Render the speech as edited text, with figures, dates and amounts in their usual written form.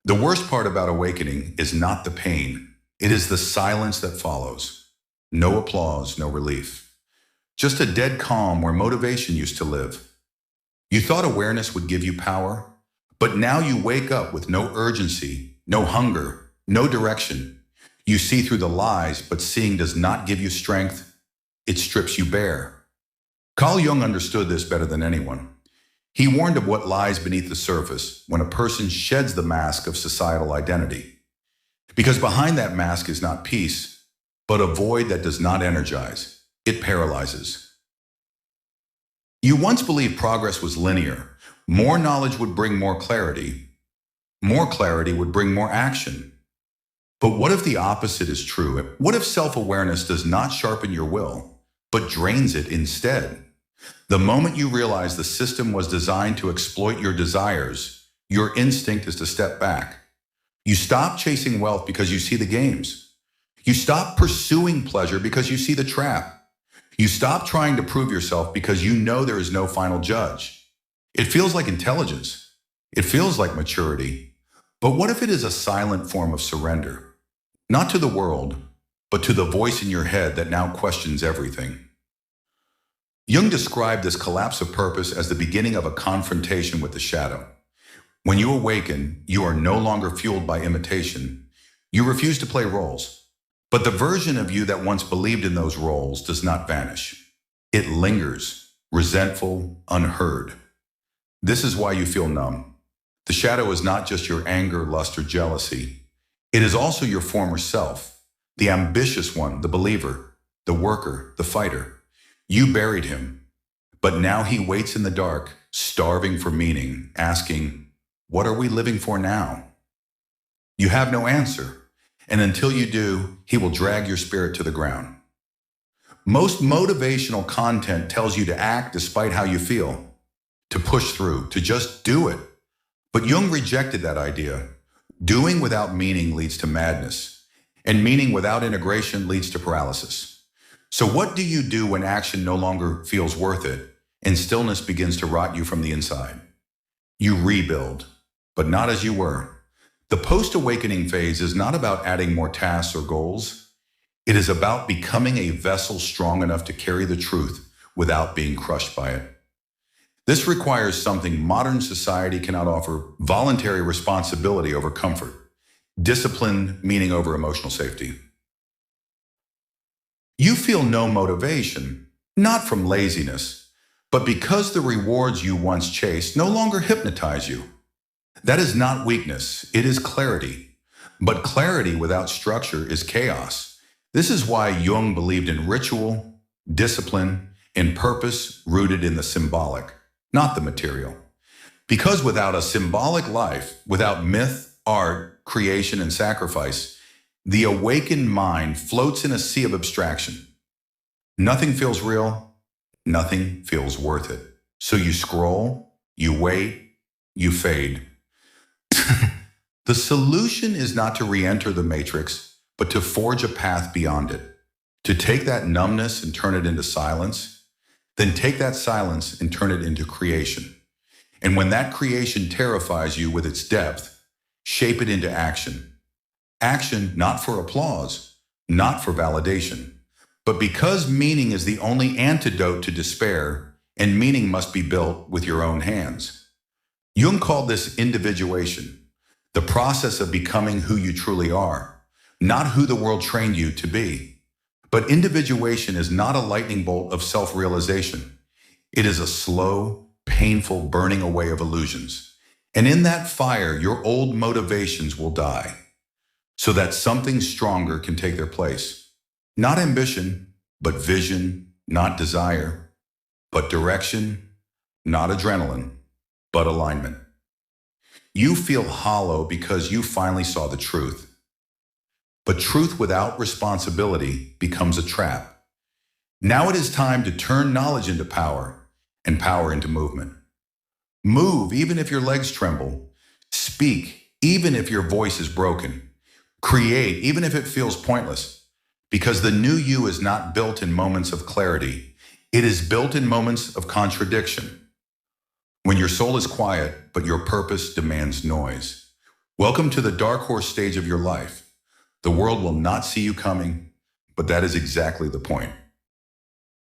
The worst part about awakening is not the pain. It is the silence that follows. No applause, no relief. Just a dead calm where motivation used to live. You thought awareness would give you power, but now you wake up with no urgency, no hunger, no direction. You see through the lies, but seeing does not give you strength. It strips you bare. Carl Jung understood this better than anyone. He warned of what lies beneath the surface when a person sheds the mask of societal identity. Because behind that mask is not peace, but a void that does not energize. It paralyzes. You once believed progress was linear. More knowledge would bring more clarity. More clarity would bring more action. But what if the opposite is true? What if self-awareness does not sharpen your will, but drains it instead? The moment you realize the system was designed to exploit your desires, your instinct is to step back. You stop chasing wealth because you see the games. You stop pursuing pleasure because you see the trap. You stop trying to prove yourself because you know there is no final judge. It feels like intelligence. It feels like maturity. But what if it is a silent form of surrender? Not to the world, but to the voice in your head that now questions everything. Jung described this collapse of purpose as the beginning of a confrontation with the shadow. When you awaken, you are no longer fueled by imitation. You refuse to play roles. But the version of you that once believed in those roles does not vanish. It lingers, resentful, unheard. This is why you feel numb. The shadow is not just your anger, lust, or jealousy. It is also your former self, the ambitious one, the believer, the worker, the fighter. You buried him, but now he waits in the dark, starving for meaning, asking, what are we living for now? You have no answer, and until you do, he will drag your spirit to the ground. Most motivational content tells you to act despite how you feel, to push through, to just do it. But Jung rejected that idea. Doing without meaning leads to madness, and meaning without integration leads to paralysis. So what do you do when action no longer feels worth it and stillness begins to rot you from the inside? You rebuild, but not as you were. The post-awakening phase is not about adding more tasks or goals. It is about becoming a vessel strong enough to carry the truth without being crushed by it. This requires something modern society cannot offer: voluntary responsibility over comfort, disciplined meaning over emotional safety. You feel no motivation, not from laziness, but because the rewards you once chased no longer hypnotize you. That is not weakness, it is clarity. But clarity without structure is chaos. This is why Jung believed in ritual, discipline, and purpose rooted in the symbolic, not the material. Because without a symbolic life, without myth, art, creation, and sacrifice, the awakened mind floats in a sea of abstraction. Nothing feels real, nothing feels worth it. So you scroll, you wait, you fade. The solution is not to re-enter the matrix, but to forge a path beyond it. To take that numbness and turn it into silence, then take that silence and turn it into creation. And when that creation terrifies you with its depth, shape it into action. Action not for applause, not for validation, but because meaning is the only antidote to despair, and meaning must be built with your own hands. Jung called this individuation, the process of becoming who you truly are, not who the world trained you to be. But individuation is not a lightning bolt of self-realization. It is a slow, painful burning away of illusions. And in that fire, your old motivations will die, so that something stronger can take their place. Not ambition, but vision, not desire, but direction, not adrenaline, but alignment. You feel hollow because you finally saw the truth. But truth without responsibility becomes a trap. Now it is time to turn knowledge into power and power into movement. Move even if your legs tremble. Speak even if your voice is broken. Create even if it feels pointless. Because the new you is not built in moments of clarity. It is built in moments of contradiction. When your soul is quiet, but your purpose demands noise. Welcome to the dark horse stage of your life. The world will not see you coming, but that is exactly the point.